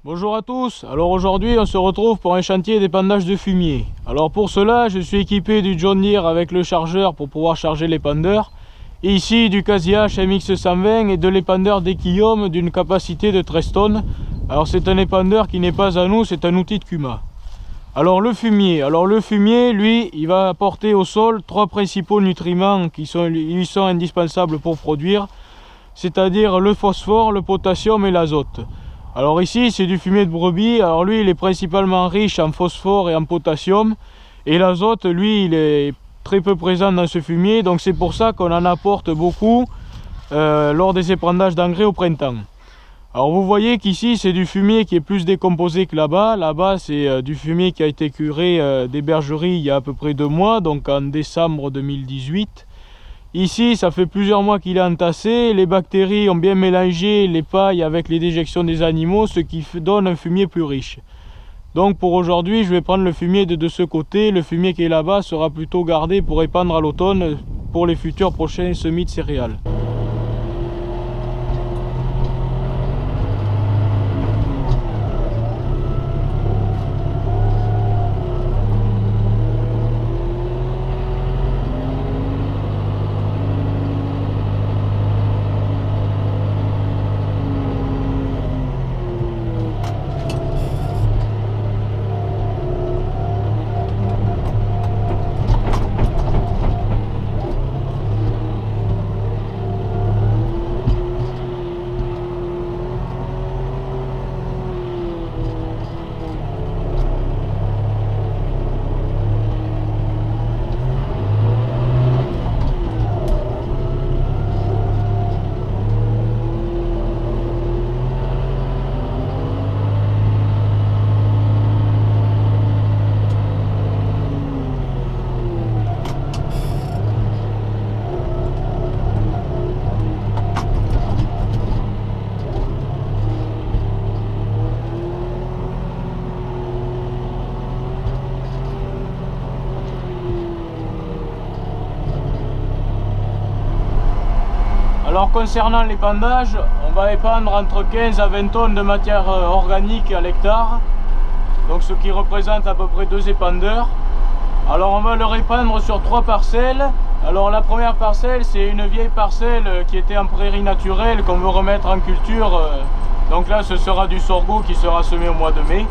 Bonjour à tous, alors aujourd'hui on se retrouve pour un chantier d'épandage de fumier. Alors pour cela je suis équipé du John Deere avec le chargeur pour pouvoir charger l'épandeur. Et ici du Casiach MX120 et de l'épandeur d'Equillum d'une capacité de 13 tonnes. Alors c'est un épandeur qui n'est pas à nous, c'est un outil de Kuma. Alors le fumier lui il va apporter au sol trois principaux nutriments qui lui sont indispensables pour produire. C'est-à-dire le phosphore, le potassium et l'azote. Alors ici c'est du fumier de brebis, alors lui il est principalement riche en phosphore et en potassium, et l'azote lui il est très peu présent dans ce fumier, donc c'est pour ça qu'on en apporte beaucoup lors des épandages d'engrais au printemps. Alors vous voyez qu'ici c'est du fumier qui est plus décomposé que là-bas. Là-bas c'est du fumier qui a été curé des bergeries il y a à peu près 2 mois, donc en décembre 2018. Ici, ça fait plusieurs mois qu'il est entassé, les bactéries ont bien mélangé les pailles avec les déjections des animaux, ce qui donne un fumier plus riche. Donc pour aujourd'hui, je vais prendre le fumier de ce côté, le fumier qui est là-bas sera plutôt gardé pour épandre à l'automne pour les futurs prochains semis de céréales. Alors concernant l'épandage, on va épandre entre 15 à 20 tonnes de matière organique à l'hectare, donc ce qui représente à peu près 2 épandeurs. Alors on va le répandre sur 3 parcelles. Alors la première parcelle c'est une vieille parcelle qui était en prairie naturelle qu'on veut remettre en culture, donc là ce sera du sorgho qui sera semé au mois de mai.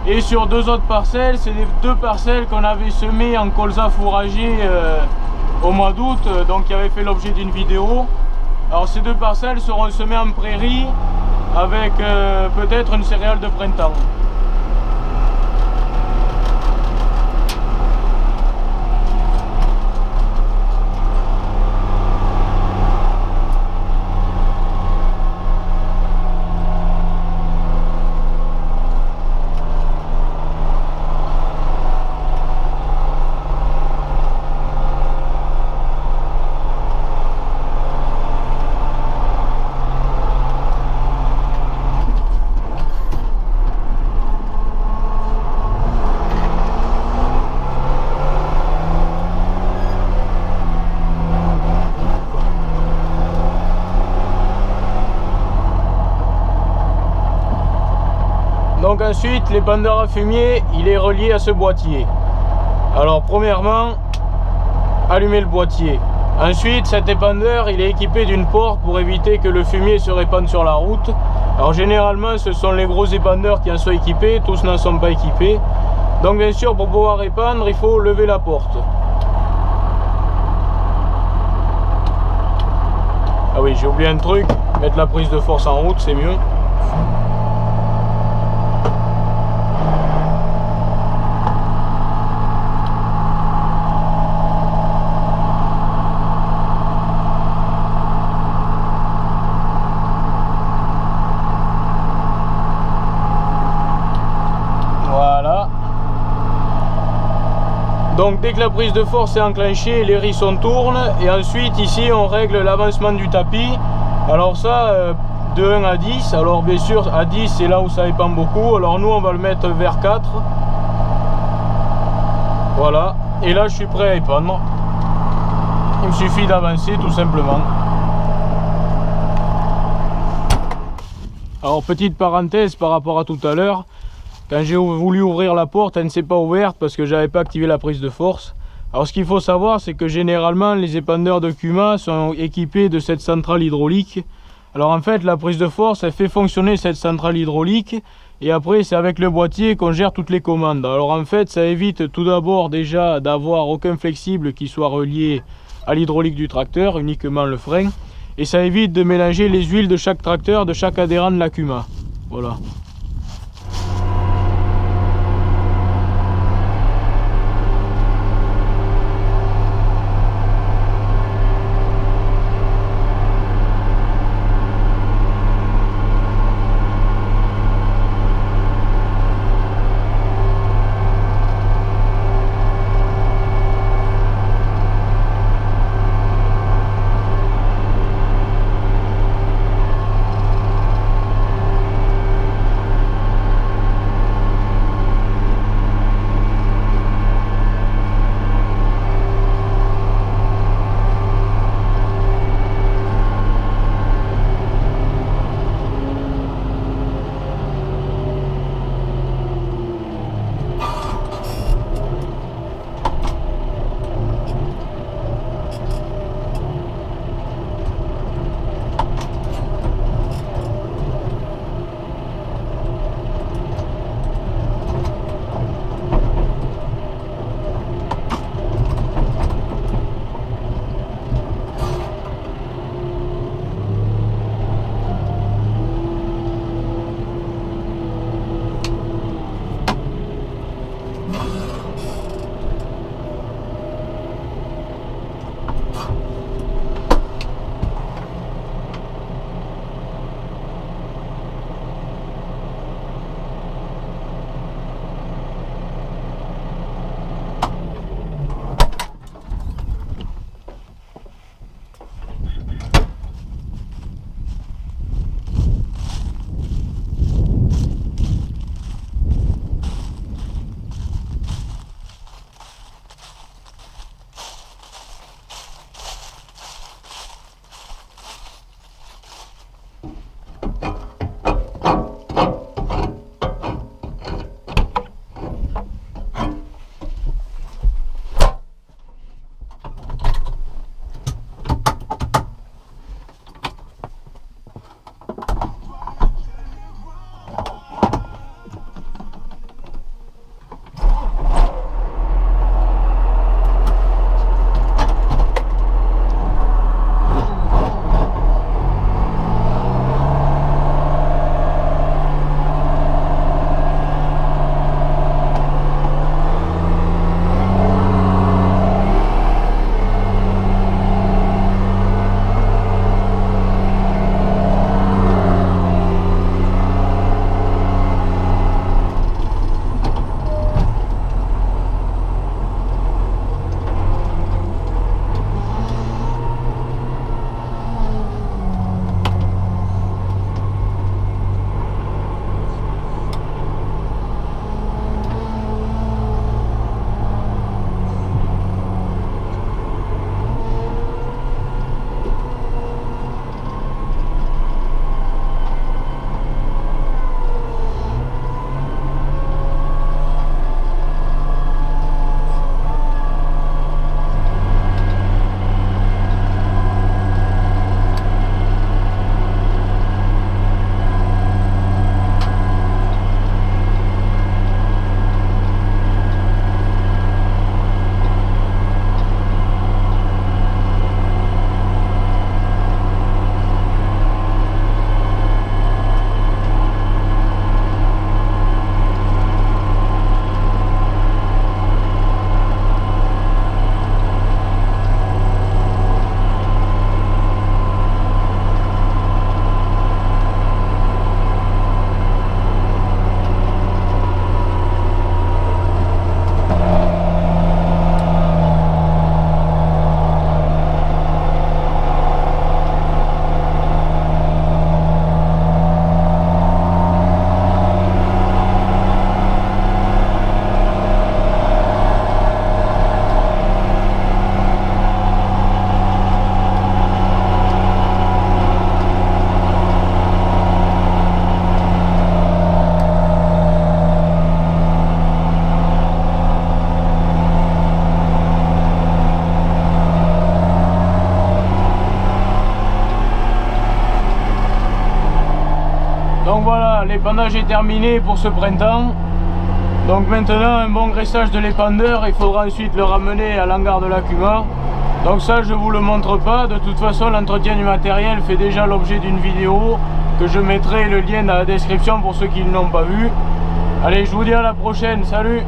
Et sur 2 autres parcelles, c'est les 2 parcelles qu'on avait semées en colza fourragé au mois d'août, donc qui avait fait l'objet d'une vidéo. Alors ces 2 parcelles seront semées en prairie avec peut-être une céréale de printemps. Donc ensuite l'épandeur à fumier il est relié à ce boîtier. Alors premièrement allumer le boîtier. Ensuite cet épandeur il est équipé d'une porte pour éviter que le fumier se répande sur la route. Alors généralement ce sont les gros épandeurs qui en sont équipés, tous n'en sont pas équipés. Donc bien sûr pour pouvoir épandre il faut lever la porte. Ah oui j'ai oublié un truc, mettre la prise de force en route c'est mieux. Donc dès que la prise de force est enclenchée, les rissons tournent et ensuite ici on règle l'avancement du tapis. Alors ça de 1 à 10, alors bien sûr à 10 c'est là où ça épand beaucoup, alors nous on va le mettre vers 4. Voilà, et là je suis prêt à épandre. Il me suffit d'avancer tout simplement. Alors petite parenthèse par rapport à tout à l'heure, quand j'ai voulu ouvrir la porte, elle ne s'est pas ouverte parce que j'avais pas activé la prise de force. Alors ce qu'il faut savoir, c'est que généralement les épandeurs de Kuma sont équipés de cette centrale hydraulique. Alors en fait la prise de force elle fait fonctionner cette centrale hydraulique et après c'est avec le boîtier qu'on gère toutes les commandes. Alors en fait ça évite tout d'abord déjà d'avoir aucun flexible qui soit relié à l'hydraulique du tracteur, uniquement le frein. Et ça évite de mélanger les huiles de chaque tracteur, de chaque adhérent de la Kuma. Voilà. Donc voilà, l'épandage est terminé pour ce printemps. Donc maintenant un bon graissage de l'épandeur, il faudra ensuite le ramener à l'hangar de la Cuma. Donc ça je vous le montre pas, de toute façon l'entretien du matériel fait déjà l'objet d'une vidéo que je mettrai le lien dans la description pour ceux qui ne l'ont pas vu. Allez, je vous dis à la prochaine, salut!